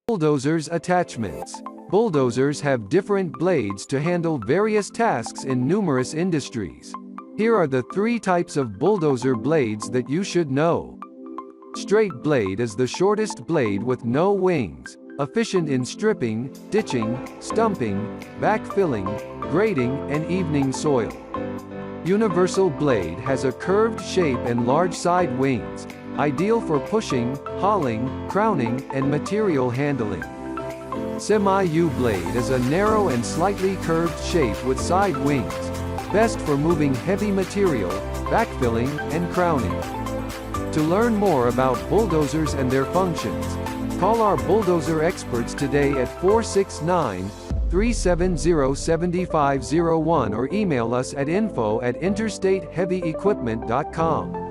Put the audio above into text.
Bulldozers Attachments. Bulldozers have different blades to handle various tasks in numerous industries. Here are the 3 types of bulldozer blades that you should know. Straight blade is the shortest blade with no wings, efficient in stripping, ditching, stumping, backfilling, grading, and evening soil. Universal blade has a curved shape and large side wings, ideal for pushing, hauling, crowning, and material handling. Semi-U blade is a narrow and slightly curved shape with side wings, best for moving heavy material, backfilling, and crowning. To learn more about bulldozers and their functions, call our bulldozer experts today at 469-370-7501 or email us at info@interstateheavyequipment.com.